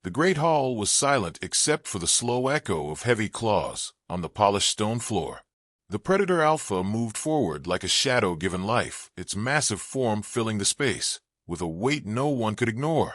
The great hall was silent except for the slow echo of heavy claws on the polished stone floor. The predator alpha moved forward like a shadow given life, its massive form filling the space, with a weight no one could ignore.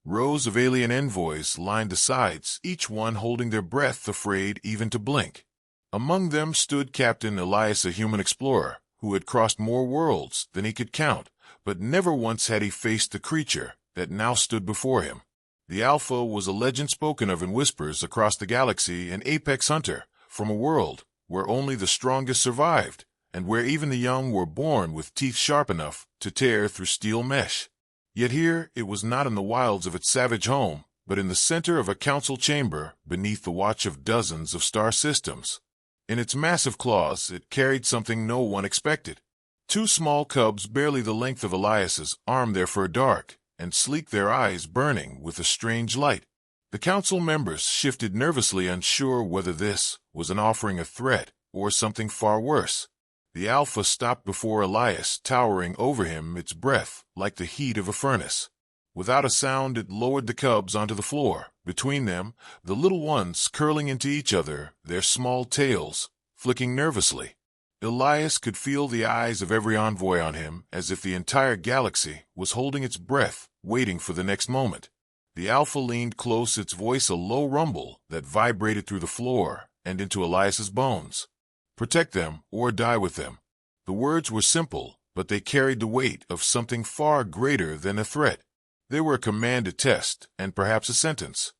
Rows of alien envoys lined the sides, each one holding their breath, afraid even to blink. Among them stood Captain Elias, a human explorer, who had crossed more worlds than he could count, but never once had he faced the creature that now stood before him. The Alpha was a legend spoken of in whispers across the galaxy, an apex hunter from a world where only the strongest survived, and where even the young were born with teeth sharp enough to tear through steel mesh. Yet here it was not in the wilds of its savage home, but in the center of a council chamber beneath the watch of dozens of star systems. In its massive claws it carried something no one expected. Two small cubs barely the length of Elias's arm, their fur dark and sleek, their eyes burning with a strange light. The council members shifted nervously, unsure whether this was an offering a threat or something far worse. The Alpha stopped before Elias, towering over him, its breath like the heat of a furnace. Without a sound, it lowered the cubs onto the floor. Between them, the little ones curling into each other, their small tails flicking nervously. Elias could feel the eyes of every envoy on him, as if the entire galaxy was holding its breath, waiting for the next moment. The Alpha leaned close, its voice a low rumble that vibrated through the floor and into Elias's bones. "Protect them or die with them." The words were simple, but they carried the weight of something far greater than a threat. They were a command, a test, and perhaps a sentence.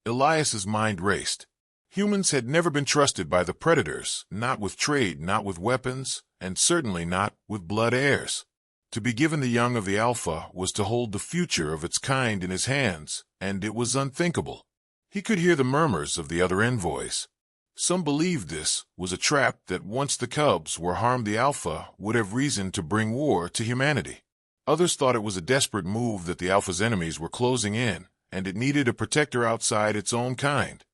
Elias's mind raced. Humans had never been trusted by the predators, not with trade, not with weapons, and certainly not with blood heirs. To be given the young of the Alpha was to hold the future of its kind in his hands, and it was unthinkable. He could hear the murmurs of the other envoys. Some believed this was a trap, that once the cubs were harmed, the Alpha would have reason to bring war to humanity. Others thought it was a desperate move, that the Alpha's enemies were closing in, and it needed a protector outside its own kind.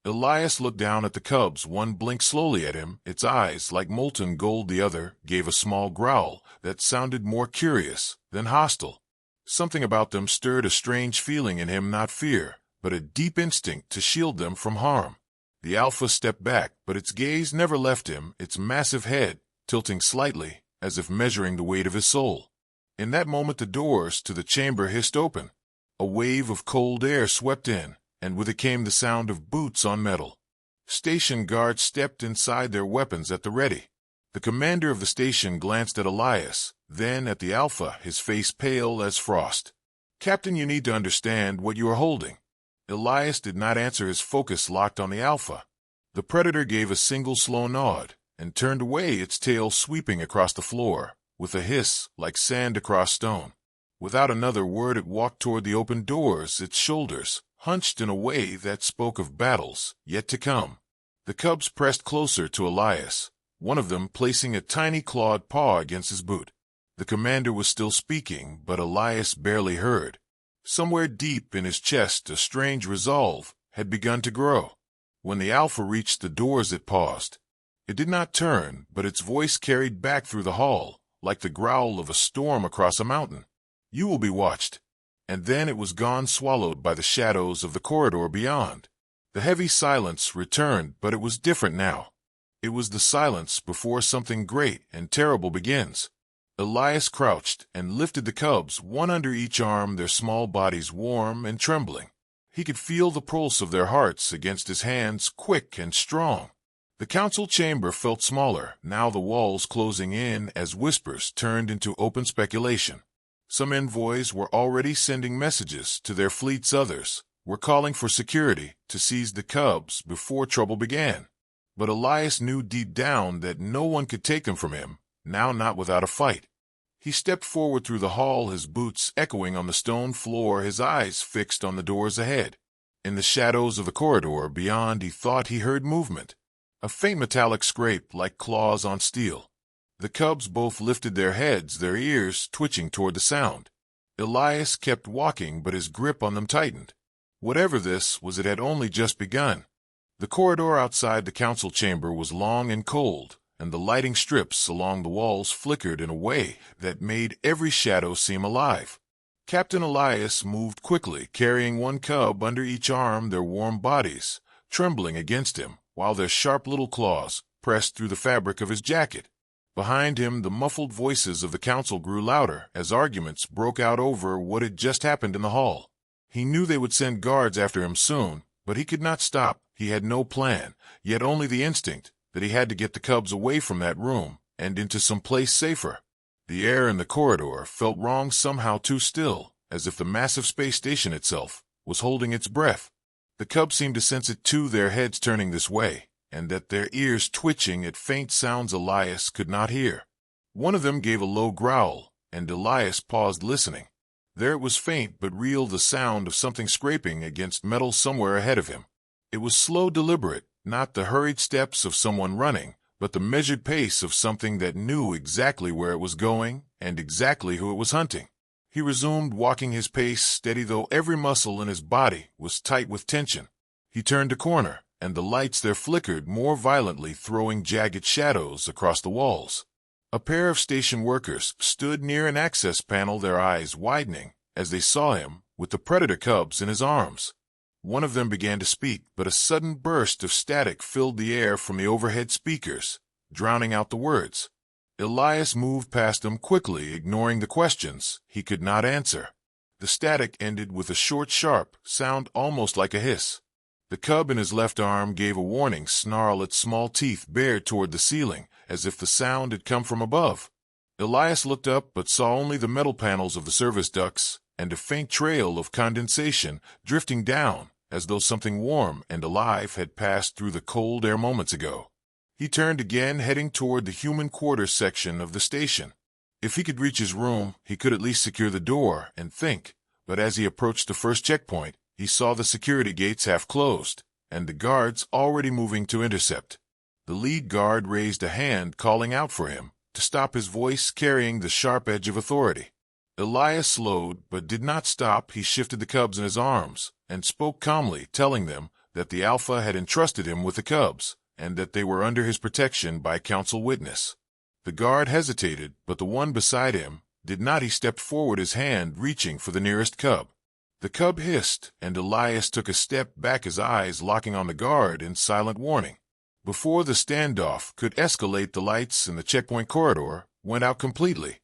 Elias looked down at the cubs. One blinked slowly at him, its eyes like molten gold. The other gave a small growl that sounded more curious than hostile. Something about them stirred a strange feeling in him, not fear, but a deep instinct to shield them from harm. The Alpha stepped back, but its gaze never left him, its massive head tilting slightly, as if measuring the weight of his soul. In that moment the doors to the chamber hissed open. A wave of cold air swept in, and with it came the sound of boots on metal. Station guards stepped inside, their weapons at the ready. The commander of the station glanced at Elias, then at the Alpha, his face pale as frost. "Captain, you need to understand what you are holding." Elias did not answer, his focus locked on the Alpha. The predator gave a single slow nod and turned away, its tail sweeping across the floor with a hiss like sand across stone. Without another word it walked toward the open doors, its shoulders hunched in a way that spoke of battles yet to come. The cubs pressed closer to Elias, one of them placing a tiny clawed paw against his boot. The commander was still speaking, but Elias barely heard. Somewhere deep in his chest a strange resolve had begun to grow. When the Alpha reached the doors it paused. It did not turn, but its voice carried back through the hall, like the growl of a storm across a mountain. "You will be watched." And then it was gone, swallowed by the shadows of the corridor beyond. The heavy silence returned, but it was different now. It was the silence before something great and terrible begins. Elias crouched and lifted the cubs, one under each arm, their small bodies warm and trembling. He could feel the pulse of their hearts against his hands, quick and strong. The council chamber felt smaller, now the walls closing in as whispers turned into open speculation. Some envoys were already sending messages to their fleets, others were calling for security to seize the cubs before trouble began. But Elias knew deep down that no one could take them from him, now not without a fight. He stepped forward through the hall, his boots echoing on the stone floor, his eyes fixed on the doors ahead. In the shadows of the corridor beyond he thought he heard movement, a faint metallic scrape like claws on steel. The cubs both lifted their heads, their ears twitching toward the sound. Elias kept walking, but his grip on them tightened. Whatever this was, it had only just begun. The corridor outside the council chamber was long and cold, and the lighting strips along the walls flickered in a way that made every shadow seem alive. Captain Elias moved quickly, carrying one cub under each arm, their warm bodies trembling against him, while their sharp little claws pressed through the fabric of his jacket. Behind him, the muffled voices of the council grew louder as arguments broke out over what had just happened in the hall. He knew they would send guards after him soon, but he could not stop. He had no plan, yet only the instinct that he had to get the cubs away from that room and into some place safer. The air in the corridor felt wrong, somehow too still, as if the massive space station itself was holding its breath. The cubs seemed to sense it too, their heads turning this way, and that their ears twitching at faint sounds Elias could not hear. One of them gave a low growl, and Elias paused, listening. There it was, faint but real, the sound of something scraping against metal somewhere ahead of him. It was slow, deliberate, not the hurried steps of someone running, but the measured pace of something that knew exactly where it was going and exactly who it was hunting. He resumed walking, his pace steady, though every muscle in his body was tight with tension. He turned a corner, and the lights there flickered more violently, throwing jagged shadows across the walls. A pair of station workers stood near an access panel, their eyes widening as they saw him with the predator cubs in his arms. One of them began to speak, but a sudden burst of static filled the air from the overhead speakers, drowning out the words. Elias moved past them quickly, ignoring the questions he could not answer. The static ended with a short, sharp sound, almost like a hiss. The cub in his left arm gave a warning snarl, its small teeth bared toward the ceiling, as if the sound had come from above. Elias looked up, but saw only the metal panels of the service ducts and a faint trail of condensation drifting down, as though something warm and alive had passed through the cold air moments ago. He turned again, heading toward the human quarters section of the station. If he could reach his room, he could at least secure the door and think, but as he approached the first checkpoint, he saw the security gates half closed, and the guards already moving to intercept. The lead guard raised a hand, calling out for him to stop, his voice carrying the sharp edge of authority. Elias slowed, but did not stop. He shifted the cubs in his arms and spoke calmly, telling them that the Alpha had entrusted him with the cubs, and that they were under his protection by council witness. The guard hesitated, but the one beside him did not. He stepped forward, his hand reaching for the nearest cub. The cub hissed, and Elias took a step back, his eyes locking on the guard in silent warning. Before the standoff could escalate, the lights in the checkpoint corridor went out completely.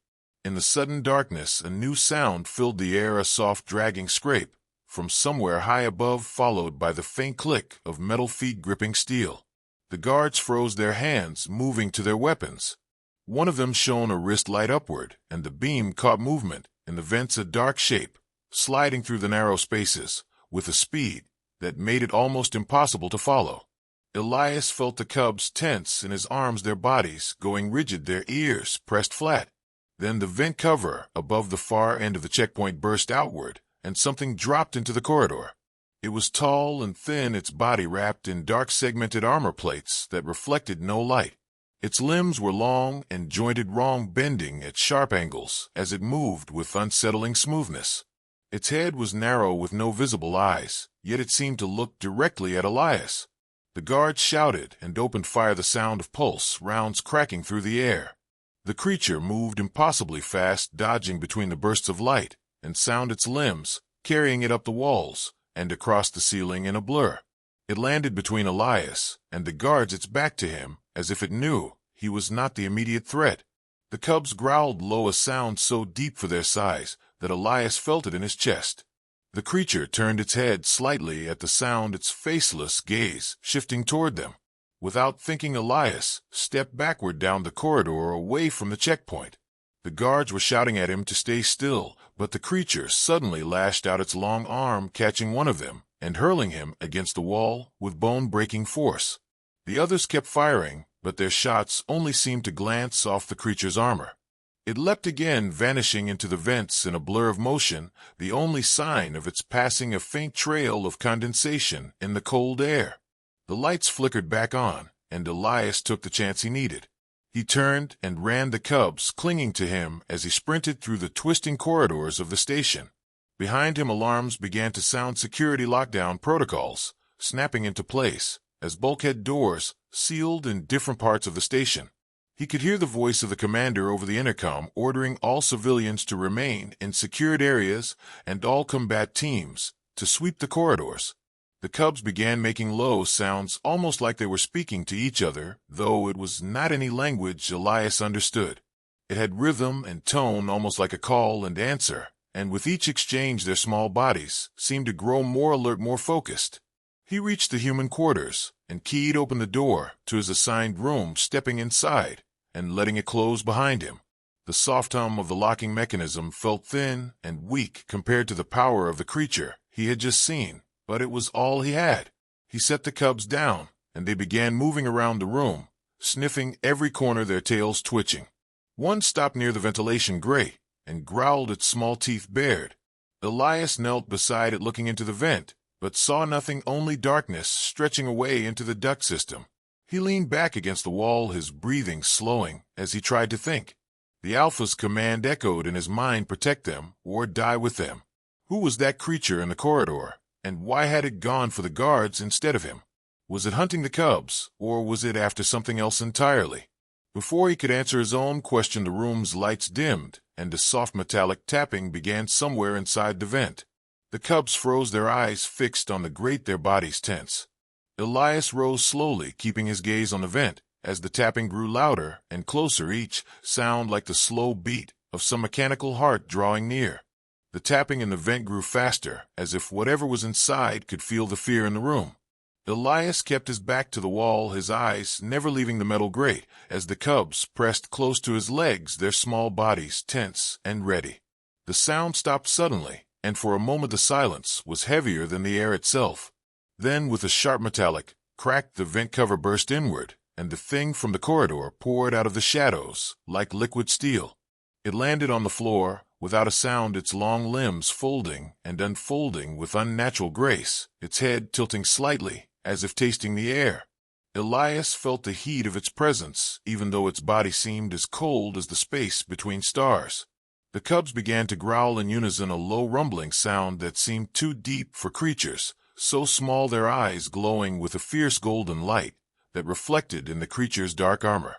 In the sudden darkness, a new sound filled the air, a soft dragging scrape from somewhere high above, followed by the faint click of metal feet gripping steel. The guards froze, their hands moving to their weapons. One of them shone a wrist light upward, and the beam caught movement in the vents, a dark shape, sliding through the narrow spaces with a speed that made it almost impossible to follow. Elias felt the cubs tense in his arms, their bodies going rigid, their ears pressed flat. Then the vent cover above the far end of the checkpoint burst outward, and something dropped into the corridor. It was tall and thin, its body wrapped in dark segmented armor plates that reflected no light. Its limbs were long and jointed, wrong, bending at sharp angles as it moved with unsettling smoothness. Its head was narrow with no visible eyes, yet it seemed to look directly at Elias. The guards shouted and opened fire, the sound of pulse rounds cracking through the air. The creature moved impossibly fast, dodging between the bursts of light and sound, its limbs carrying it up the walls and across the ceiling in a blur. It landed between Elias and the guards, its back to him, as if it knew he was not the immediate threat. The cubs growled low, a sound so deep for their size that Elias felt it in his chest. The creature turned its head slightly at the sound, its faceless gaze shifting toward them. Without thinking, Elias stepped backward down the corridor, away from the checkpoint. The guards were shouting at him to stay still, but the creature suddenly lashed out its long arm, catching one of them and hurling him against the wall with bone-breaking force. The others kept firing, but their shots only seemed to glance off the creature's armor. It leapt again, vanishing into the vents in a blur of motion, the only sign of its passing a faint trail of condensation in the cold air. The lights flickered back on, and Elias took the chance he needed. He turned and ran, the cubs clinging to him as he sprinted through the twisting corridors of the station. Behind him, alarms began to sound, security lockdown protocols snapping into place as bulkhead doors sealed in different parts of the station. He could hear the voice of the commander over the intercom ordering all civilians to remain in secured areas and all combat teams to sweep the corridors. The cubs began making low sounds almost like they were speaking to each other, though it was not any language Elias understood. It had rhythm and tone almost like a call and answer, and with each exchange their small bodies seemed to grow more alert, more focused. He reached the human quarters and keyed open the door to his assigned room, stepping inside and letting it close behind him. The soft hum of the locking mechanism felt thin and weak compared to the power of the creature he had just seen, but it was all he had. He set the cubs down, and they began moving around the room, sniffing every corner, their tails twitching. One stopped near the ventilation grate and growled, its small teeth bared. Elias knelt beside it, looking into the vent, but saw nothing, only darkness stretching away into the duct system. He leaned back against the wall, his breathing slowing as he tried to think. The Alpha's command echoed in his mind: protect them or die with them. Who was that creature in the corridor, and why had it gone for the guards instead of him? Was it hunting the cubs, or was it after something else entirely? Before he could answer his own question, the room's lights dimmed, and a soft metallic tapping began somewhere inside the vent. The cubs froze, their eyes fixed on the grate, their bodies tense. Elias rose slowly, keeping his gaze on the vent, as the tapping grew louder and closer, each sound like the slow beat of some mechanical heart drawing near. The tapping in the vent grew faster, as if whatever was inside could feel the fear in the room. Elias kept his back to the wall, his eyes never leaving the metal grate, as the cubs pressed close to his legs, their small bodies tense and ready. The sound stopped suddenly, and for a moment the silence was heavier than the air itself. Then, with a sharp metallic crack, the vent cover burst inward, and the thing from the corridor poured out of the shadows like liquid steel. It landed on the floor without a sound, its long limbs folding and unfolding with unnatural grace, its head tilting slightly as if tasting the air. Elias felt the heat of its presence, even though its body seemed as cold as the space between stars. The cubs began to growl in unison, a low rumbling sound that seemed too deep for creatures so small, their eyes glowing with a fierce golden light that reflected in the creature's dark armor.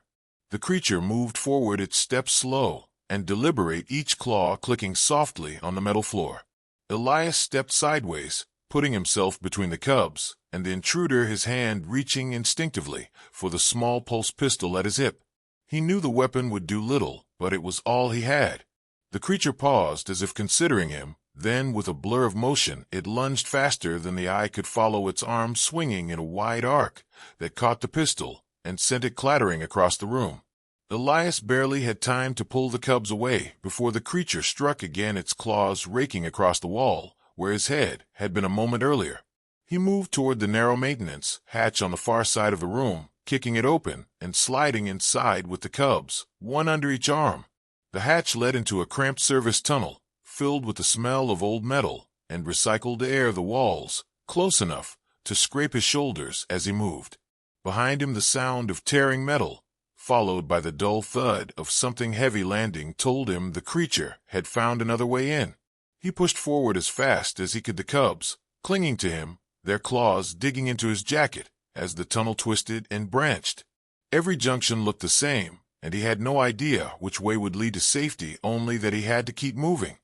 The creature moved forward, its steps slow and deliberate, each claw clicking softly on the metal floor. Elias stepped sideways, putting himself between the cubs and the intruder, his hand reaching instinctively for the small pulse pistol at his hip. He knew the weapon would do little, but it was all he had. The creature paused as if considering him. Then, with a blur of motion, it lunged faster than the eye could follow, its arm swinging in a wide arc that caught the pistol and sent it clattering across the room. Elias barely had time to pull the cubs away before the creature struck again, its claws raking across the wall where his head had been a moment earlier. He moved toward the narrow maintenance hatch on the far side of the room, kicking it open and sliding inside with the cubs, one under each arm. The hatch led into a cramped service tunnel, filled with the smell of old metal and recycled air, the walls close enough to scrape his shoulders as he moved. Behind him, the sound of tearing metal, followed by the dull thud of something heavy landing, told him the creature had found another way in. He pushed forward as fast as he could, the cubs clinging to him, their claws digging into his jacket as the tunnel twisted and branched. Every junction looked the same, and he had no idea which way would lead to safety, only that he had to keep moving.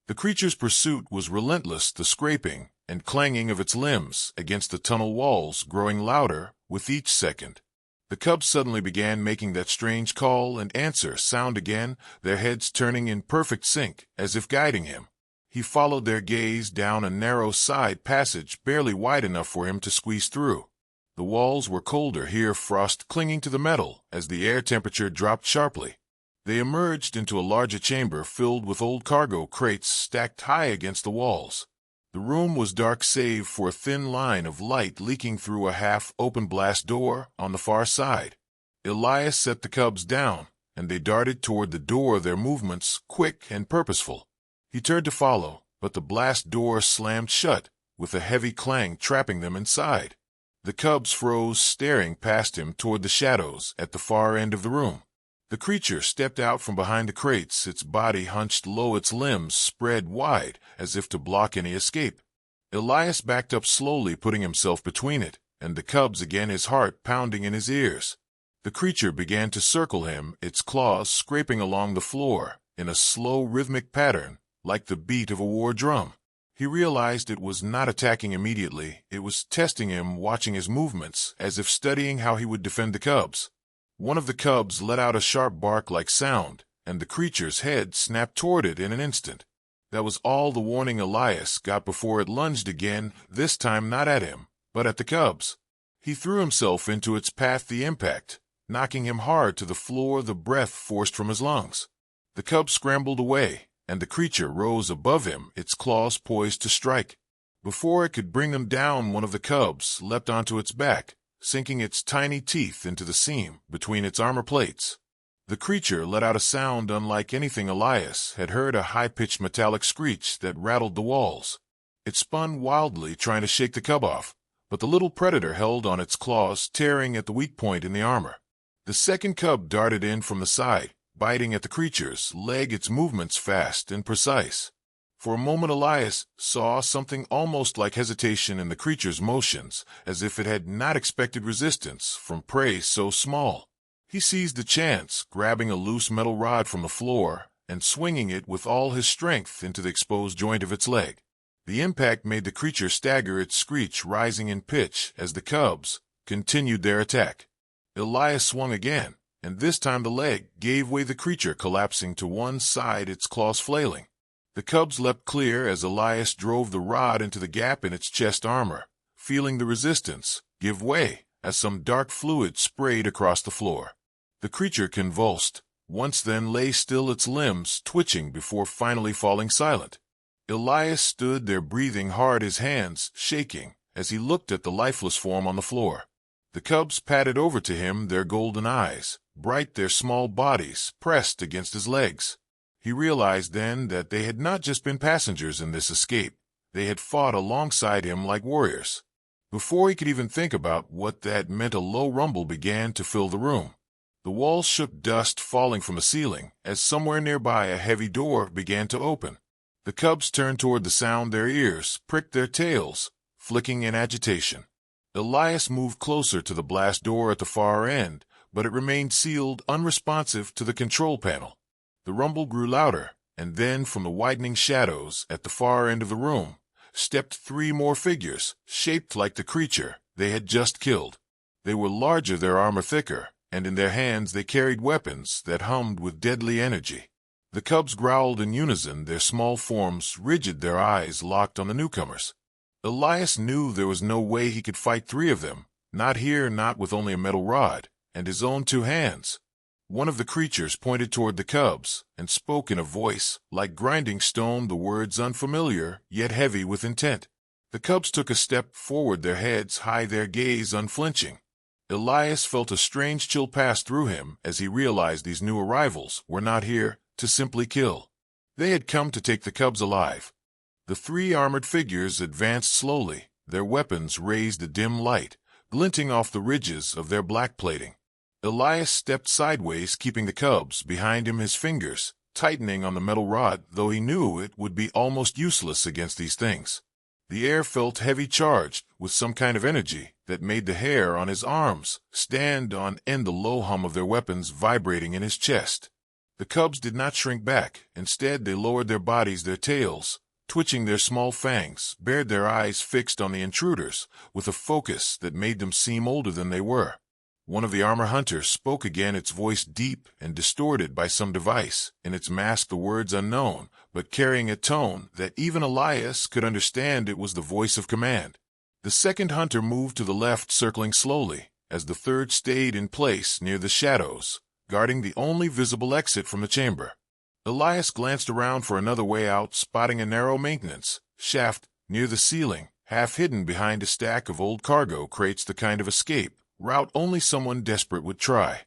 The creature's pursuit was relentless, the scraping and clanging of its limbs against the tunnel walls growing louder with each second. The cubs suddenly began making that strange call and answer sound again, their heads turning in perfect sync as if guiding him. He followed their gaze down a narrow side passage barely wide enough for him to squeeze through. The walls were colder here, frost clinging to the metal as the air temperature dropped sharply. They emerged into a larger chamber filled with old cargo crates stacked high against the walls. The room was dark save for a thin line of light leaking through a half-open blast door on the far side. Elias set the cubs down, and they darted toward the door, their movements quick and purposeful. He turned to follow, but the blast door slammed shut, with a heavy clang trapping them inside. The cubs froze, staring past him toward the shadows at the far end of the room. The creature stepped out from behind the crates, its body hunched low, its limbs spread wide as if to block any escape. Elias backed up slowly, putting himself between it and the cubs again, his heart pounding in his ears. The creature began to circle him, its claws scraping along the floor in a slow rhythmic pattern, like the beat of a war drum. He realized it was not attacking immediately, it was testing him, watching his movements, as if studying how he would defend the cubs. One of the cubs let out a sharp bark-like sound, and the creature's head snapped toward it in an instant. That was all the warning Elias got before it lunged again, this time not at him, but at the cubs. He threw himself into its path, the impact knocking him hard to the floor, the breath forced from his lungs. The cub scrambled away, and the creature rose above him, its claws poised to strike. Before it could bring him down, one of the cubs leapt onto its back, sinking its tiny teeth into the seam between its armor plates. The creature let out a sound unlike anything Elias had heard, a high-pitched metallic screech that rattled the walls. It spun wildly, trying to shake the cub off, but the little predator held on its claws, tearing at the weak point in the armor. The second cub darted in from the side, biting at the creature's leg, its movements fast and precise. For a moment Elias saw something almost like hesitation in the creature's motions, as if it had not expected resistance from prey so small. He seized the chance, grabbing a loose metal rod from the floor and swinging it with all his strength into the exposed joint of its leg. The impact made the creature stagger, its screech rising in pitch as the cubs continued their attack. Elias swung again, and this time the leg gave way, the creature collapsing to one side, its claws flailing. The cubs leapt clear as Elias drove the rod into the gap in its chest armor, feeling the resistance give way as some dark fluid sprayed across the floor. The creature convulsed, once then lay still, its limbs twitching before finally falling silent. Elias stood there breathing hard, his hands shaking as he looked at the lifeless form on the floor. The cubs padded over to him, their golden eyes bright, their small bodies pressed against his legs. He realized then that they had not just been passengers in this escape, they had fought alongside him like warriors. Before he could even think about what that meant, a low rumble began to fill the room. The walls shook, dust falling from the ceiling, as somewhere nearby a heavy door began to open. The cubs turned toward the sound, their ears pricked, their tails flicking in agitation. Elias moved closer to the blast door at the far end, but it remained sealed, unresponsive to the control panel. The rumble grew louder, and then from the widening shadows at the far end of the room stepped three more figures, shaped like the creature they had just killed. They were larger, their armor thicker, and in their hands they carried weapons that hummed with deadly energy. The cubs growled in unison, their small forms rigid, their eyes locked on the newcomers. Elias knew there was no way he could fight three of them, not here, not with only a metal rod and his own two hands. One of the creatures pointed toward the cubs and spoke in a voice like grinding stone, the words unfamiliar yet heavy with intent. The cubs took a step forward, their heads high, their gaze unflinching. Elias felt a strange chill pass through him as he realized these new arrivals were not here to simply kill. They had come to take the cubs alive. The three armored figures advanced slowly, their weapons raised a dim light, glinting off the ridges of their black plating. Elias stepped sideways, keeping the cubs behind him, his fingers tightening on the metal rod, though he knew it would be almost useless against these things. The air felt heavy, charged with some kind of energy that made the hair on his arms stand on end, the low hum of their weapons vibrating in his chest. The cubs did not shrink back. Instead, they lowered their bodies, their tails twitching, their small fangs bared, their eyes fixed on the intruders with a focus that made them seem older than they were. One of the armor hunters spoke again, its voice deep and distorted by some device. In its mask the words unknown, but carrying a tone that even Elias could understand. It was the voice of command. The second hunter moved to the left, circling slowly, as the third stayed in place near the shadows, guarding the only visible exit from the chamber. Elias glanced around for another way out, spotting a narrow maintenance shaft near the ceiling, half hidden behind a stack of old cargo crates, the kind of escape route only someone desperate would try.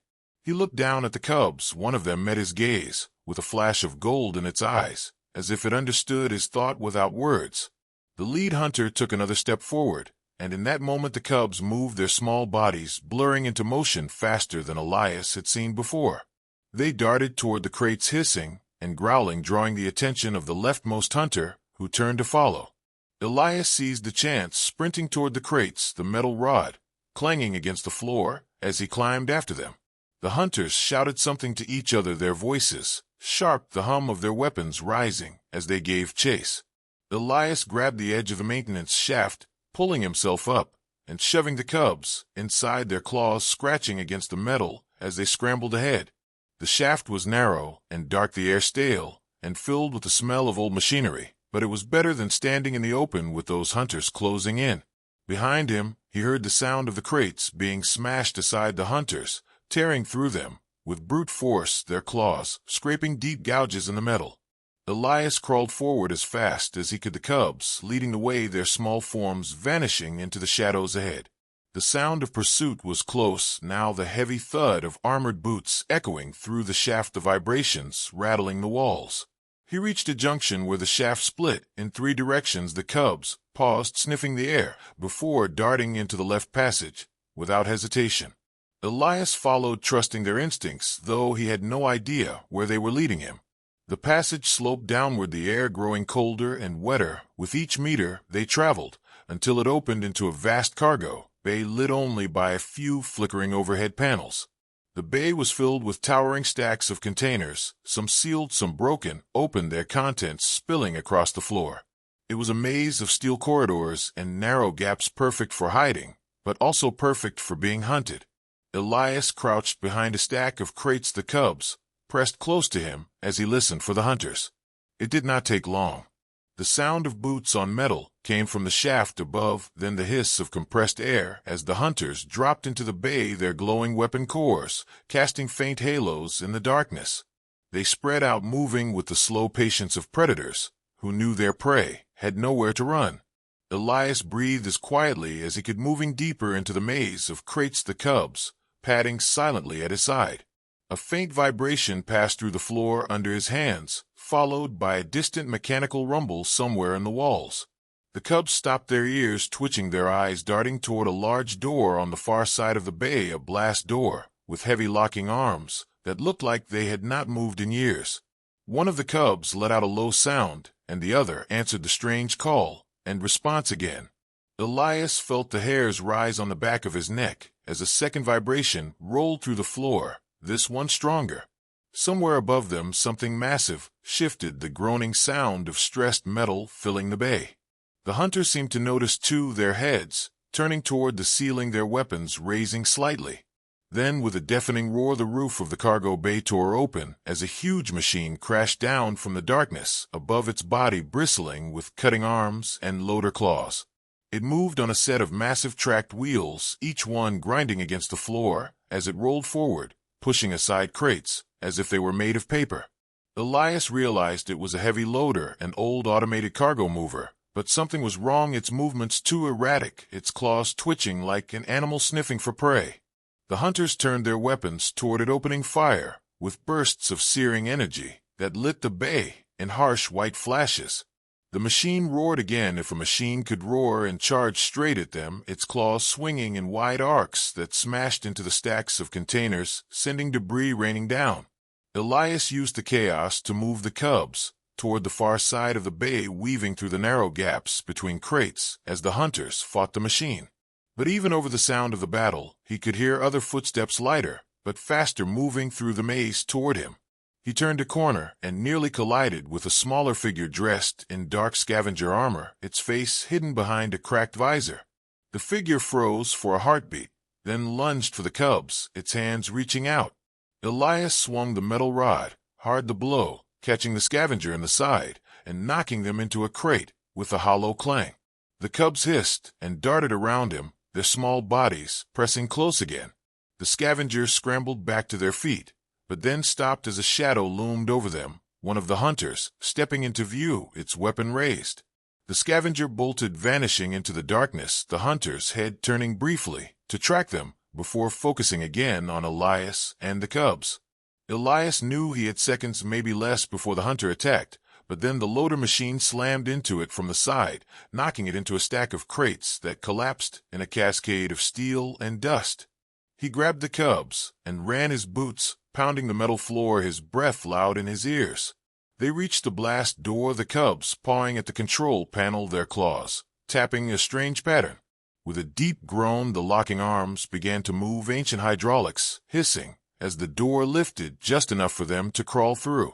He looked down at the cubs. One of them met his gaze with a flash of gold in its eyes, as if it understood his thought without words. The lead hunter took another step forward, and in that moment the cubs moved, their small bodies blurring into motion faster than Elias had seen before. They darted toward the crates, hissing and growling, drawing the attention of the leftmost hunter, who turned to follow. Elias seized the chance, sprinting toward the crates, the metal rod clanging against the floor as he climbed after them. The hunters shouted something to each other, their voices sharp, the hum of their weapons rising as they gave chase. Elias grabbed the edge of the maintenance shaft, pulling himself up and shoving the cubs inside, their claws scratching against the metal as they scrambled ahead. The shaft was narrow and dark, the air stale and filled with the smell of old machinery, but it was better than standing in the open with those hunters closing in. Behind him, he heard the sound of the crates being smashed aside, the hunters tearing through them with brute force, their claws scraping deep gouges in the metal. Elias crawled forward as fast as he could, the cubs leading the way, their small forms vanishing into the shadows ahead. The sound of pursuit was close now, the heavy thud of armored boots echoing through the shaft, the vibrations rattling the walls. He reached a junction where the shaft split in 3 directions. The cubs paused, sniffing the air, before darting into the left passage without hesitation. Elias followed, trusting their instincts, though he had no idea where they were leading him. The passage sloped downward, the air growing colder and wetter with each meter they traveled, until it opened into a vast cargo bay lit only by a few flickering overhead panels. The bay was filled with towering stacks of containers, some sealed, some broken, open, their contents spilling across the floor. It was a maze of steel corridors and narrow gaps, perfect for hiding, but also perfect for being hunted. Elias crouched behind a stack of crates, the cubs pressed close to him as he listened for the hunters. It did not take long. The sound of boots on metal came from the shaft above, then the hiss of compressed air as the hunters dropped into the bay, their glowing weapon cores casting faint halos in the darkness. They spread out, moving with the slow patience of predators who knew their prey had nowhere to run. Elias breathed as quietly as he could, moving deeper into the maze of crates, the cubs padding silently at his side. A faint vibration passed through the floor under his hands, followed by a distant mechanical rumble somewhere in the walls. The cubs stopped, their ears twitching, their eyes darting toward a large door on the far side of the bay, a blast door with heavy locking arms that looked like they had not moved in years. One of the cubs let out a low sound, and the other answered the strange call and response again. Elias felt the hairs rise on the back of his neck as a second vibration rolled through the floor, this one stronger. Somewhere above them, something massive shifted, the groaning sound of stressed metal filling the bay. The hunters seemed to notice too, their heads turning toward the ceiling, their weapons raising slightly. Then, with a deafening roar, the roof of the cargo bay tore open as a huge machine crashed down from the darkness above, its body bristling with cutting arms and loader claws. It moved on a set of massive tracked wheels, each one grinding against the floor as it rolled forward, pushing aside crates as if they were made of paper. Elias realized it was a heavy loader, an old automated cargo mover, but something was wrong, its movements too erratic, its claws twitching like an animal sniffing for prey. The hunters turned their weapons toward it, opening fire with bursts of searing energy that lit the bay in harsh white flashes. The machine roared again, if a machine could roar, and charged straight at them, its claws swinging in wide arcs that smashed into the stacks of containers, sending debris raining down. Elias used the chaos to move the cubs toward the far side of the bay, weaving through the narrow gaps between crates as the hunters fought the machine. But even over the sound of the battle, he could hear other footsteps, lighter but faster, moving through the maze toward him. He turned a corner and nearly collided with a smaller figure dressed in dark scavenger armor, its face hidden behind a cracked visor. The figure froze for a heartbeat, then lunged for the cubs, its hands reaching out. Elias swung the metal rod, hard the blow, catching the scavenger in the side and knocking them into a crate with a hollow clang. The cubs hissed and darted around him, their small bodies pressing close again. The scavengers scrambled back to their feet, but then stopped as a shadow loomed over them, one of the hunters stepping into view, its weapon raised. The scavenger bolted, vanishing into the darkness, the hunter's head turning briefly to track them before focusing again on Elias and the cubs. Elias knew he had seconds, maybe less, before the hunter attacked, but then the loader machine slammed into it from the side, knocking it into a stack of crates that collapsed in a cascade of steel and dust. He grabbed the cubs and ran, his boots pounding the metal floor, his breath loud in his ears. They reached the blast door, the cubs pawing at the control panel, their claws tapping a strange pattern. With a deep groan, the locking arms began to move, ancient hydraulics hissing as the door lifted just enough for them to crawl through.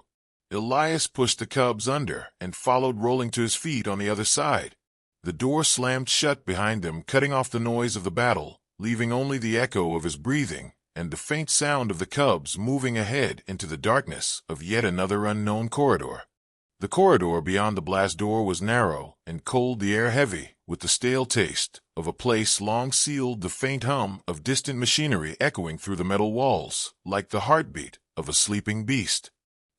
Elias pushed the cubs under and followed, rolling to his feet on the other side. The door slammed shut behind them, cutting off the noise of the battle, leaving only the echo of his breathing and the faint sound of the cubs moving ahead into the darkness of yet another unknown corridor. The corridor beyond the blast door was narrow and cold, the air heavy with the stale taste of a place long sealed, the faint hum of distant machinery echoing through the metal walls like the heartbeat of a sleeping beast.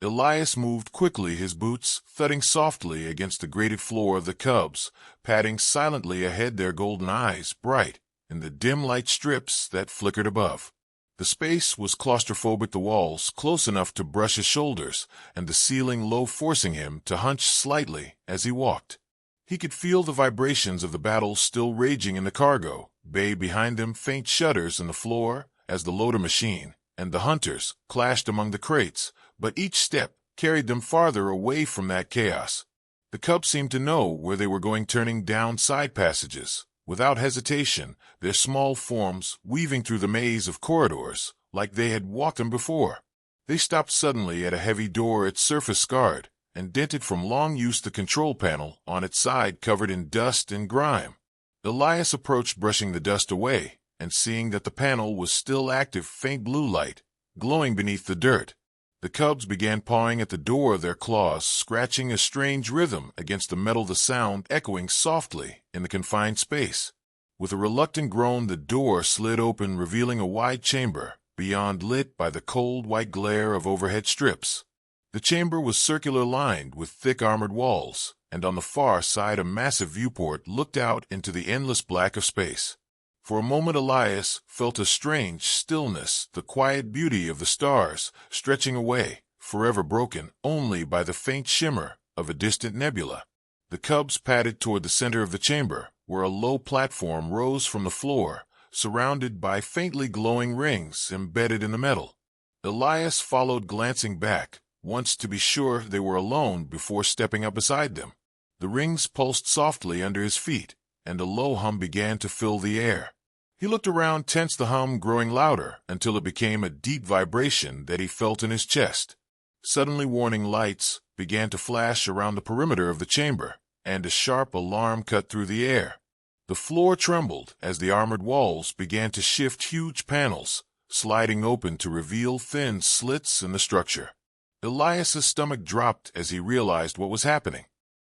Elias moved quickly, his boots thudding softly against the grated floor of the cubs, padding silently ahead, their golden eyes bright in the dim light strips that flickered above. The space was claustrophobic, the walls close enough to brush his shoulders, and the ceiling low, forcing him to hunch slightly as he walked. He could feel the vibrations of the battle still raging in the cargo bay behind them, faint shudders in the floor as the loader machine and the hunters clashed among the crates, but each step carried them farther away from that chaos. The cubs seemed to know where they were going, turning down side passages without hesitation, their small forms weaving through the maze of corridors like they had walked them before. They stopped suddenly at a heavy door, its surface scarred and dented from long use, the control panel on its side covered in dust and grime. Elias approached, brushing the dust away, and seeing that the panel was still active, faint blue light glowing beneath the dirt. The cubs began pawing at the door, their claws scratching a strange rhythm against the metal, the sound echoing softly in the confined space. With a reluctant groan, the door slid open, revealing a wide chamber beyond, lit by the cold white glare of overhead strips. The chamber was circular, lined with thick armored walls, and on the far side a massive viewport looked out into the endless black of space. For a moment Elias felt a strange stillness, the quiet beauty of the stars stretching away, forever broken only by the faint shimmer of a distant nebula. The cubs padded toward the center of the chamber, where a low platform rose from the floor, surrounded by faintly glowing rings embedded in the metal. Elias followed, glancing back once to be sure they were alone before stepping up beside them. The rings pulsed softly under his feet, and a low hum began to fill the air. He looked around, tense, the hum growing louder until it became a deep vibration that he felt in his chest. Suddenly warning lights began to flash around the perimeter of the chamber, and a sharp alarm cut through the air. The floor trembled as the armored walls began to shift, huge panels sliding open to reveal thin slits in the structure. Elias's stomach dropped as he realized what was happening.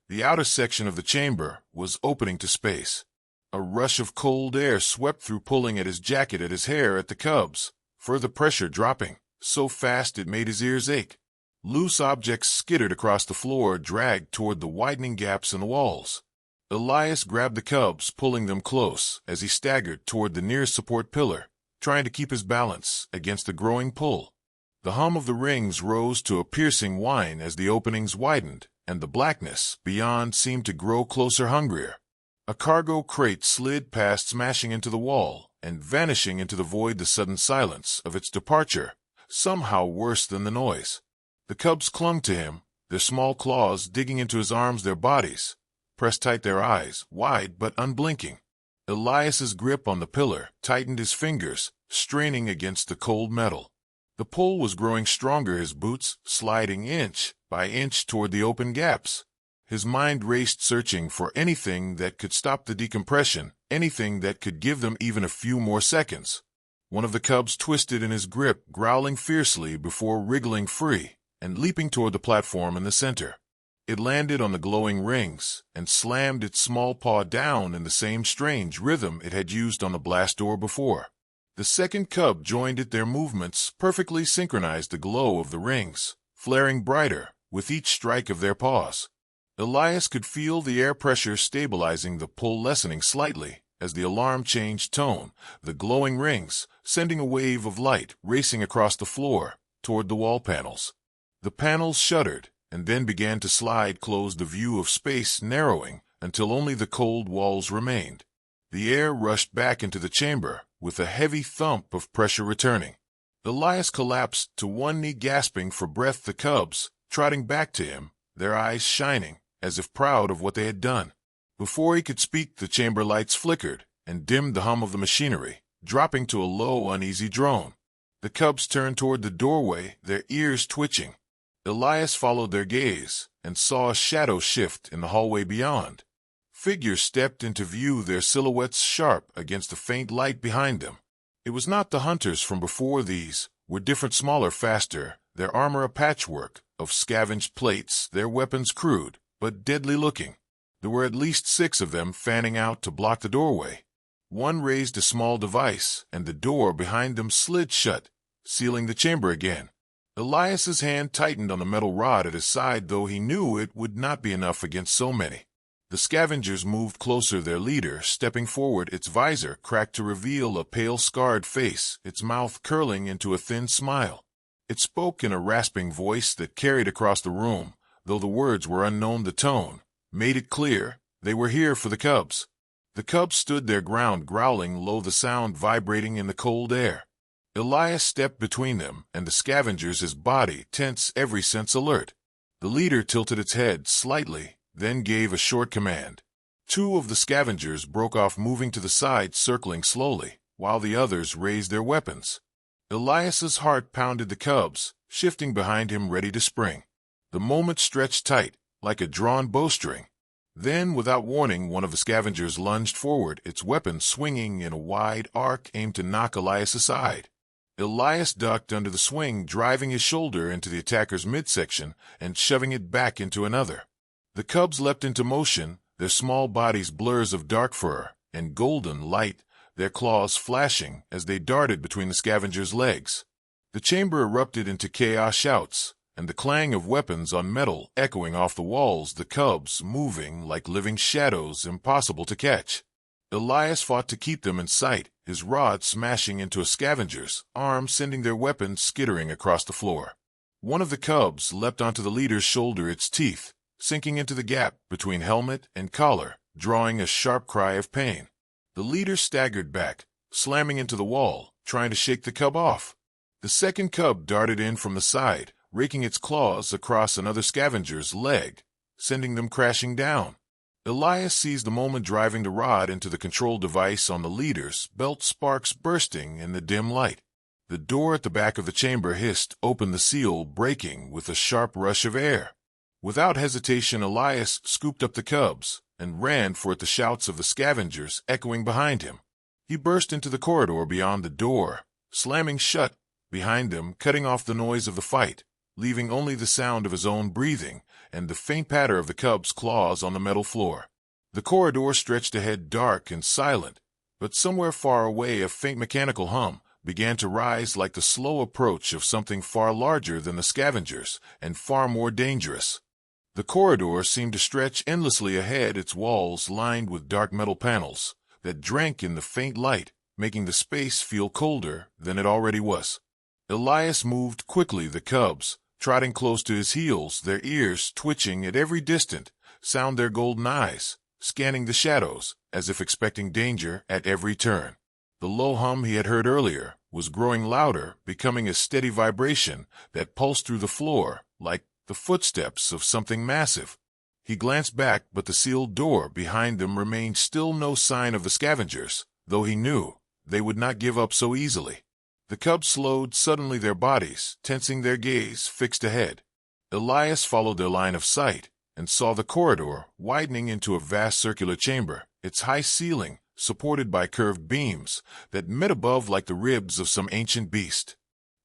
The outer section of the chamber was opening to space. A rush of cold air swept through, pulling at his jacket, at his hair, at the cubs, further pressure dropping so fast it made his ears ache. Loose objects skittered across the floor, dragged toward the widening gaps in the walls. Elias grabbed the cubs, pulling them close as he staggered toward the nearest support pillar, trying to keep his balance against the growing pull. The hum of the rings rose to a piercing whine as the openings widened, and the blackness beyond seemed to grow closer, hungrier. A cargo crate slid past, smashing into the wall and vanishing into the void, the sudden silence of its departure somehow worse than the noise. The cubs clung to him, their small claws digging into his arms, their bodies pressed tight, their eyes wide but unblinking. Elias's grip on the pillar tightened, his fingers straining against the cold metal. The pull was growing stronger, his boots sliding inch by inch toward the open gaps. His mind raced, searching for anything that could stop the decompression, anything that could give them even a few more seconds. One of the cubs twisted in his grip, growling fiercely before wriggling free and leaping toward the platform in the center. It landed on the glowing rings and slammed its small paw down in the same strange rhythm it had used on the blast door before. The second cub joined it, their movements perfectly synchronized, the glow of the rings flaring brighter with each strike of their paws. Elias could feel the air pressure stabilizing, the pull lessening slightly as the alarm changed tone, the glowing rings sending a wave of light racing across the floor toward the wall panels. The panels shuddered and then began to slide closed, the view of space narrowing until only the cold walls remained. The air rushed back into the chamber with a heavy thump of pressure returning. Elias collapsed to one knee, gasping for breath, the cubs trotting back to him, their eyes shining as if proud of what they had done. Before he could speak, the chamber lights flickered and dimmed, the hum of the machinery dropping to a low, uneasy drone. The cubs turned toward the doorway, their ears twitching. Elias followed their gaze and saw a shadow shift in the hallway beyond. Figures stepped into view, their silhouettes sharp against the faint light behind them. It was not the hunters from before. These were different, smaller, faster, their armor a patchwork of scavenged plates, their weapons crude but deadly looking. There were at least 6 of them fanning out to block the doorway. One raised a small device, and the door behind them slid shut, sealing the chamber again. Elias's hand tightened on the metal rod at his side, though he knew it would not be enough against so many. The scavengers moved closer, their leader stepping forward, its visor cracked to reveal a pale, scarred face, its mouth curling into a thin smile. It spoke in a rasping voice that carried across the room, though the words were unknown. The tone made it clear they were here for the cubs. The cubs stood their ground, growling low, the sound vibrating in the cold air. Elias stepped between them and the scavengers, his body tense, every sense alert. The leader tilted its head slightly, then gave a short command. 2 of the scavengers broke off, moving to the side, circling slowly, while the others raised their weapons. Elias's heart pounded, the cubs shifting behind him, ready to spring. The moment stretched tight, like a drawn bowstring. Then, without warning, one of the scavengers lunged forward, its weapon swinging in a wide arc aimed to knock Elias aside. Elias ducked under the swing, driving his shoulder into the attacker's midsection and shoving it back into another. The cubs leapt into motion, their small bodies blurs of dark fur and golden light, their claws flashing as they darted between the scavengers' legs. The chamber erupted into chaos, shouts, and the clang of weapons on metal echoing off the walls, the cubs moving like living shadows, impossible to catch. Elias fought to keep them in sight, his rod smashing into a scavenger's arm, sending their weapons skittering across the floor. One of the cubs leapt onto the leader's shoulder, its teeth sinking into the gap between helmet and collar, drawing a sharp cry of pain. The leader staggered back, slamming into the wall, trying to shake the cub off. The second cub darted in from the side, raking its claws across another scavenger's leg, sending them crashing down. Elias seized the moment, driving the rod into the control device on the leader's belt, sparks bursting in the dim light. The door at the back of the chamber hissed open, the seal breaking with a sharp rush of air. Without hesitation, Elias scooped up the cubs and ran for it, the shouts of the scavengers echoing behind him. He burst into the corridor beyond the door, slamming shut behind them, cutting off the noise of the fight, leaving only the sound of his own breathing and the faint patter of the cubs' claws on the metal floor. The corridor stretched ahead, dark and silent, but somewhere far away a faint mechanical hum began to rise, like the slow approach of something far larger than the scavengers and far more dangerous. The corridor seemed to stretch endlessly ahead, its walls lined with dark metal panels that drank in the faint light, making the space feel colder than it already was. Elias moved quickly, the cubs trotting close to his heels, their ears twitching at every distant sound, their golden eyes scanning the shadows as if expecting danger at every turn. The low hum he had heard earlier was growing louder, becoming a steady vibration that pulsed through the floor like the footsteps of something massive. He glanced back, but the sealed door behind them remained still, no sign of the scavengers, though he knew they would not give up so easily. The cubs slowed suddenly, their bodies tensing, their gaze fixed ahead. Elias followed their line of sight and saw the corridor widening into a vast circular chamber, its high ceiling supported by curved beams that met above like the ribs of some ancient beast.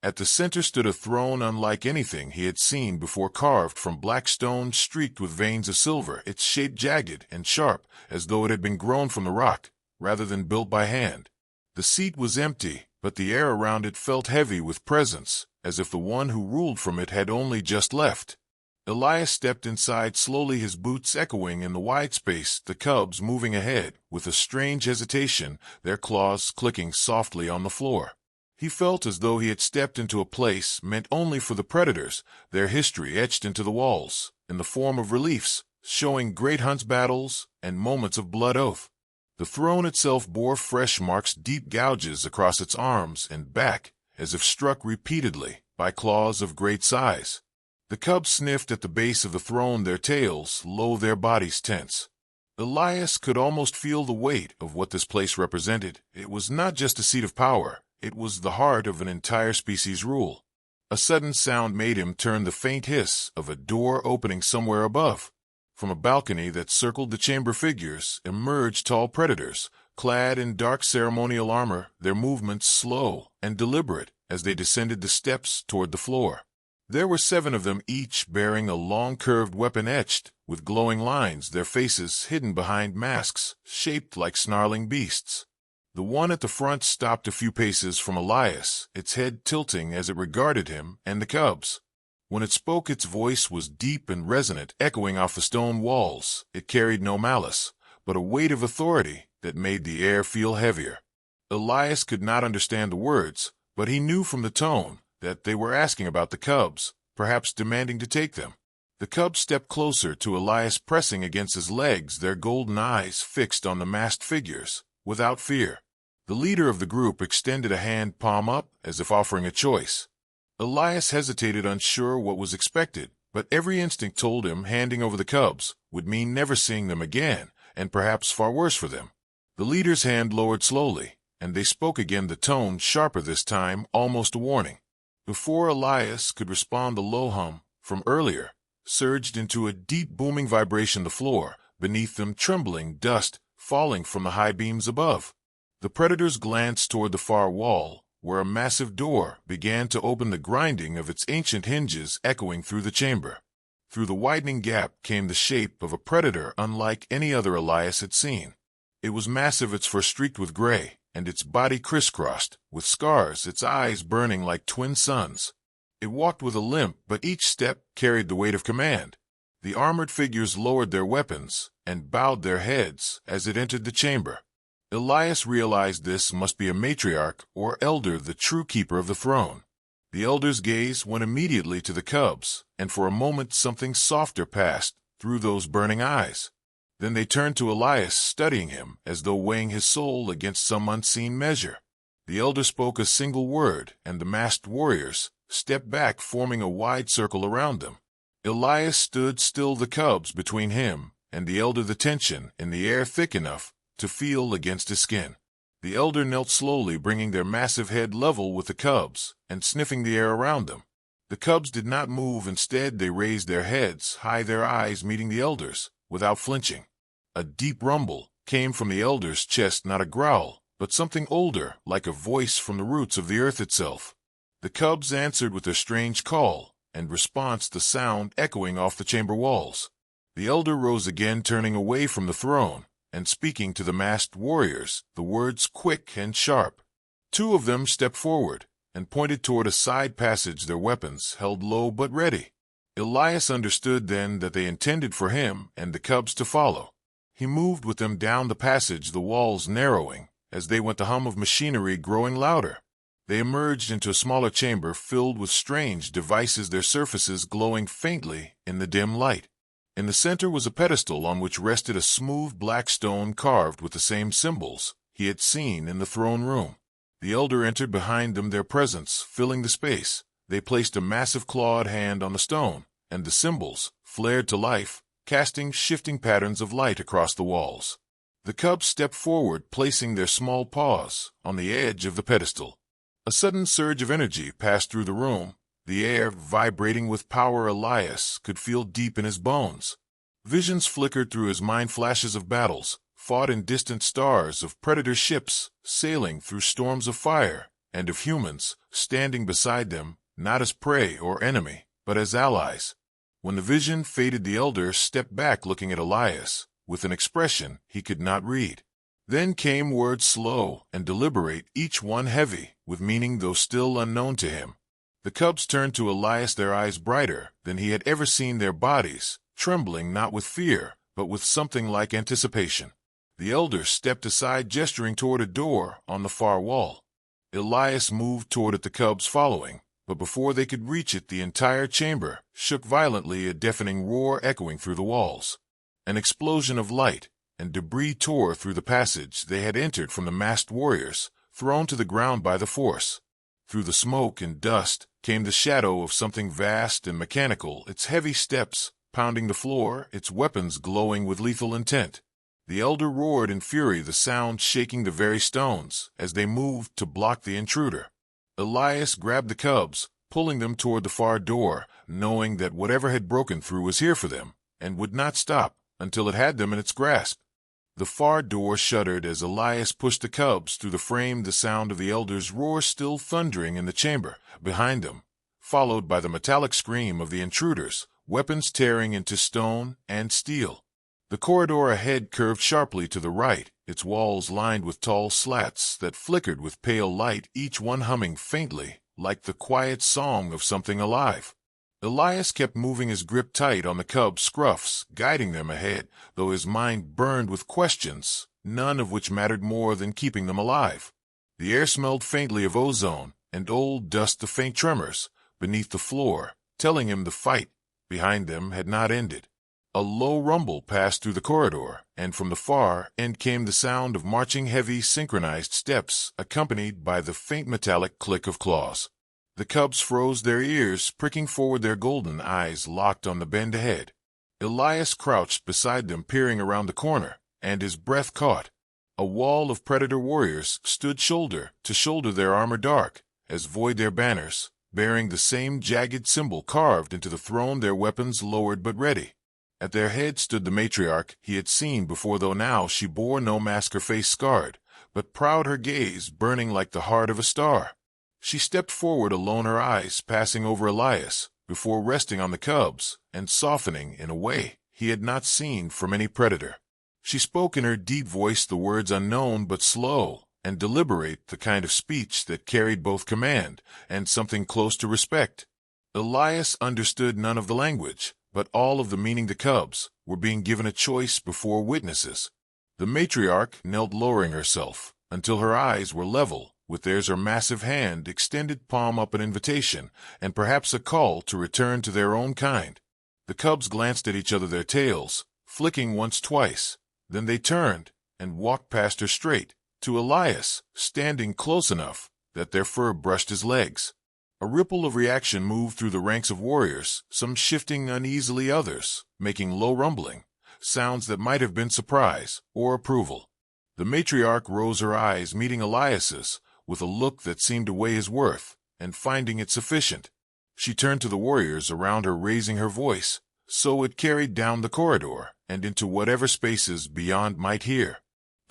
At the center stood a throne unlike anything he had seen before, carved from black stone streaked with veins of silver, its shape jagged and sharp as though it had been grown from the rock rather than built by hand. The seat was empty, but the air around it felt heavy with presence, as if the one who ruled from it had only just left. Elias stepped inside slowly, his boots echoing in the wide space, the cubs moving ahead with a strange hesitation, their claws clicking softly on the floor. He felt as though he had stepped into a place meant only for the predators, their history etched into the walls, in the form of reliefs, showing great hunts, battles, and moments of blood oath. The throne itself bore fresh marks, deep gouges across its arms and back, as if struck repeatedly by claws of great size. The cubs sniffed at the base of the throne, their tails low, their bodies tense. Elias could almost feel the weight of what this place represented. It was not just a seat of power, It was the heart of an entire species' rule. A sudden sound made him turn the faint hiss of a door opening somewhere above. From a balcony that circled the chamber figures emerged tall predators, clad in dark ceremonial armor, their movements slow and deliberate as they descended the steps toward the floor. There were 7 of them, each bearing a long curved weapon etched with glowing lines, their faces hidden behind masks shaped like snarling beasts. The one at the front stopped a few paces from Elias, its head tilting as it regarded him and the cubs. When it spoke, its voice was deep and resonant, echoing off the stone walls. It carried no malice, but a weight of authority that made the air feel heavier. Elias could not understand the words, but he knew from the tone that they were asking about the cubs, perhaps demanding to take them. The cubs stepped closer to Elias, pressing against his legs, their golden eyes fixed on the masked figures, without fear. The leader of the group extended a hand, palm up, as if offering a choice. Elias hesitated, unsure what was expected, but every instinct told him handing over the cubs would mean never seeing them again, and perhaps far worse for them. The leader's hand lowered slowly, and they spoke again, the tone sharper this time, almost a warning. Before Elias could respond, the low hum from earlier surged into a deep booming vibration, the floor beneath them trembling, dust falling from the high beams above. The predators glanced toward the far wall, where a massive door began to open, the grinding of its ancient hinges echoing through the chamber. Through the widening gap came the shape of a predator unlike any other Elias had seen. It was massive, its fur streaked with gray, and its body crisscrossed with scars, its eyes burning like twin suns. It walked with a limp, but each step carried the weight of command. The armored figures lowered their weapons and bowed their heads as it entered the chamber. Elias realized this must be a matriarch or elder, the true keeper of the throne. The elder's gaze went immediately to the cubs, and for a moment something softer passed through those burning eyes. Then they turned to Elias, studying him as though weighing his soul against some unseen measure. The elder spoke a single word, and the masked warriors stepped back, forming a wide circle around them. Elias stood still, the cubs between him and the elder, the tension in the air thick enough to feel against his skin. The elder knelt slowly, bringing their massive head level with the cubs and sniffing the air around them. The cubs did not move. Instead, they raised their heads high, their eyes meeting the elder's without flinching. A deep rumble came from the elder's chest, not a growl, but something older, like a voice from the roots of the earth itself. The cubs answered with a strange call, and response, the sound echoing off the chamber walls. The elder rose again, turning away from the throne and speaking to the masked warriors, the words quick and sharp. 2 of them stepped forward and pointed toward a side passage, their weapons held low but ready. Elias understood then that they intended for him and the cubs to follow. He moved with them down the passage, the walls narrowing as they went, the hum of machinery growing louder. They emerged into a smaller chamber filled with strange devices, their surfaces glowing faintly in the dim light. In the center was a pedestal on which rested a smooth black stone carved with the same symbols he had seen in the throne room. The elder entered behind them, their presence filling the space. They placed a massive clawed hand on the stone, and the symbols flared to life, casting shifting patterns of light across the walls. The cubs stepped forward, placing their small paws on the edge of the pedestal. A sudden surge of energy passed through the room, the air vibrating with power. Elias could feel deep in his bones. Visions flickered through his mind, flashes of battles fought in distant stars, of predator ships sailing through storms of fire, and of humans standing beside them, not as prey or enemy, but as allies. When the vision faded, the elder stepped back, looking at Elias with an expression he could not read. Then came words, slow and deliberate, each one heavy with meaning though still unknown to him. The cubs turned to Elias, their eyes brighter than he had ever seen, their bodies trembling not with fear, but with something like anticipation. The elder stepped aside, gesturing toward a door on the far wall. Elias moved toward it, the cubs following, but before they could reach it, the entire chamber shook violently, a deafening roar echoing through the walls. An explosion of light and debris tore through the passage they had entered from the masked warriors, thrown to the ground by the force. Through the smoke and dust came the shadow of something vast and mechanical, its heavy steps pounding the floor, its weapons glowing with lethal intent. The elder roared in fury, the sound shaking the very stones, as they moved to block the intruder. Elias grabbed the cubs, pulling them toward the far door, knowing that whatever had broken through was here for them, and would not stop until it had them in its grasp. The far door shuddered as Elias pushed the cubs through the frame, the sound of the elder's roar still thundering in the chamber behind them, followed by the metallic scream of the intruders, weapons tearing into stone and steel. The corridor ahead curved sharply to the right, its walls lined with tall slats that flickered with pale light, each one humming faintly, like the quiet song of something alive. Elias kept moving his grip tight on the cubs' scruffs, guiding them ahead, though his mind burned with questions, none of which mattered more than keeping them alive. The air smelled faintly of ozone and old dust, of faint tremors beneath the floor, telling him the fight behind them had not ended. A low rumble passed through the corridor, and from the far end came the sound of marching, heavy, synchronized steps, accompanied by the faint metallic click of claws. The cubs froze, their ears pricking forward, their golden eyes locked on the bend ahead. Elias crouched beside them, peering around the corner, and his breath caught. A wall of predator warriors stood shoulder to shoulder, their armor dark as void, their banners bearing the same jagged symbol carved into the throne, their weapons lowered but ready. At their head stood the matriarch he had seen before, though now she bore no mask, her face scarred, but proud, her gaze burning like the heart of a star. She stepped forward alone, her eyes passing over Elias, before resting on the cubs and softening in a way he had not seen from any predator. She spoke in her deep voice, the words unknown but slow and deliberate, the kind of speech that carried both command and something close to respect. Elias understood none of the language, but all of the meaning. The cubs were being given a choice before witnesses. The matriarch knelt, lowering herself until her eyes were level with theirs, her massive hand extended, palm up, an invitation and perhaps a call to return to their own kind. The cubs glanced at each other, their tails flicking once, twice. Then they turned and walked past her, straight to Elias, standing close enough that their fur brushed his legs. A ripple of reaction moved through the ranks of warriors, some shifting uneasily, others making low rumbling sounds that might have been surprise or approval. The matriarch rose, her eyes meeting Elias's with a look that seemed to weigh his worth, and finding it sufficient, she turned to the warriors around her, raising her voice so it carried down the corridor and into whatever spaces beyond might hear.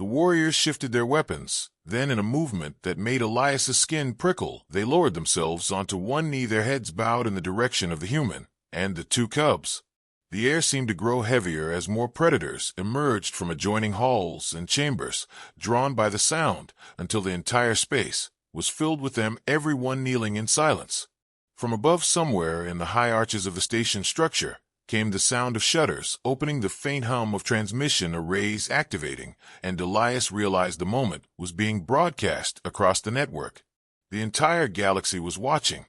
The warriors shifted their weapons, then in a movement that made Elias's skin prickle, they lowered themselves onto one knee, their heads bowed in the direction of the human and the two cubs. The air seemed to grow heavier as more predators emerged from adjoining halls and chambers, drawn by the sound, until the entire space was filled with them, everyone kneeling in silence. From above, somewhere in the high arches of the station structure, came the sound of shutters opening, the faint hum of transmission arrays activating, and Elias realized the moment was being broadcast across the network. The entire galaxy was watching.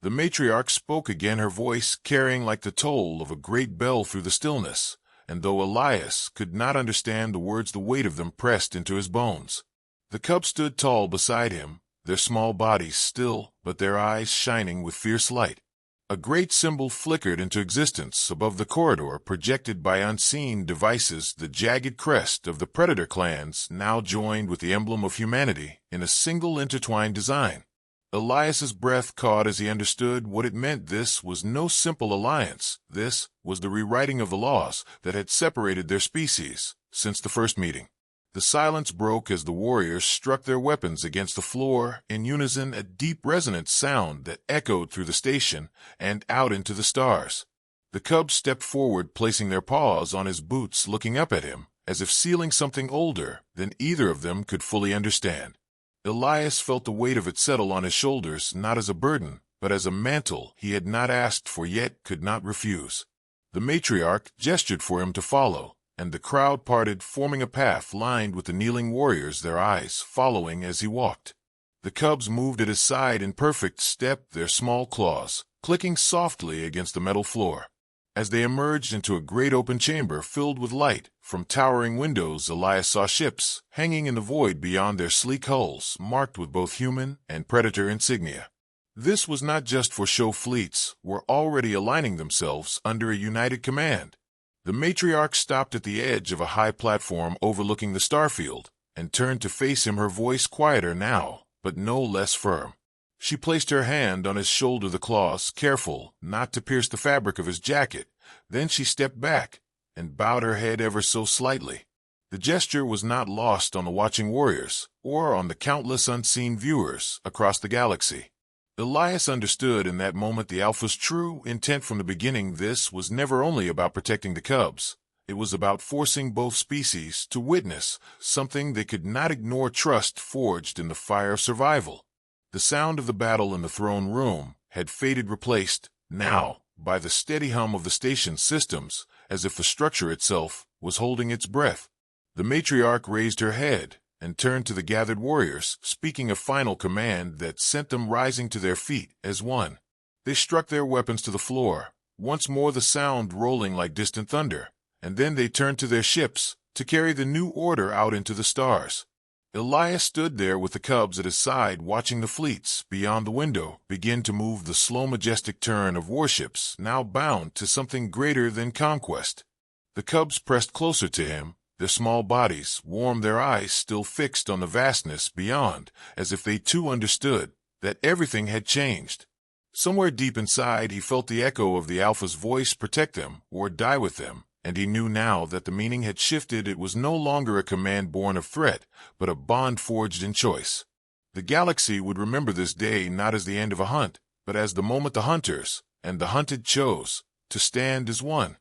The matriarch spoke again, her voice carrying like the toll of a great bell through the stillness, and though Elias could not understand the words, the weight of them pressed into his bones. The cubs stood tall beside him, their small bodies still, but their eyes shining with fierce light. A great symbol flickered into existence above the corridor, projected by unseen devices, the jagged crest of the predator clans, now joined with the emblem of humanity in a single intertwined design. Elias's breath caught as he understood what it meant. This was no simple alliance. This was the rewriting of the laws that had separated their species since the first meeting. The silence broke as the warriors struck their weapons against the floor in unison, a deep resonant sound that echoed through the station and out into the stars. The cubs stepped forward, placing their paws on his boots, looking up at him as if sealing something older than either of them could fully understand. Elias felt the weight of it settle on his shoulders, not as a burden, but as a mantle he had not asked for yet could not refuse. The matriarch gestured for him to follow, and the crowd parted, forming a path lined with the kneeling warriors, their eyes following as he walked. The cubs moved at his side in perfect step, their small claws clicking softly against the metal floor. As they emerged into a great open chamber filled with light from towering windows, Elias saw ships hanging in the void beyond, their sleek hulls marked with both human and predator insignia. This was not just for show. Fleets were already aligning themselves under a united command. The matriarch stopped at the edge of a high platform overlooking the starfield, and turned to face him, her voice quieter now, but no less firm. She placed her hand on his shoulder, the claws careful not to pierce the fabric of his jacket. Then she stepped back and bowed her head ever so slightly. The gesture was not lost on the watching warriors, or on the countless unseen viewers across the galaxy. Elias understood in that moment the Alpha's true intent from the beginning. This was never only about protecting the cubs. It was about forcing both species to witness something they could not ignore: trust forged in the fire of survival. The sound of the battle in the throne room had faded, replaced now by the steady hum of the station's systems, as if the structure itself was holding its breath. The matriarch raised her head and turned to the gathered warriors, speaking a final command that sent them rising to their feet as one. They struck their weapons to the floor, once more the sound rolling like distant thunder, and then they turned to their ships to carry the new order out into the stars. Elias stood there with the cubs at his side, watching the fleets beyond the window begin to move, the slow, majestic turn of warships now bound to something greater than conquest. The cubs pressed closer to him, their small bodies warm, their eyes still fixed on the vastness beyond, as if they too understood that everything had changed. Somewhere deep inside he felt the echo of the Alpha's voice: protect them or die with them, and he knew now that the meaning had shifted. It was no longer a command born of threat, but a bond forged in choice. The galaxy would remember this day not as the end of a hunt, but as the moment the hunters and the hunted chose to stand as one.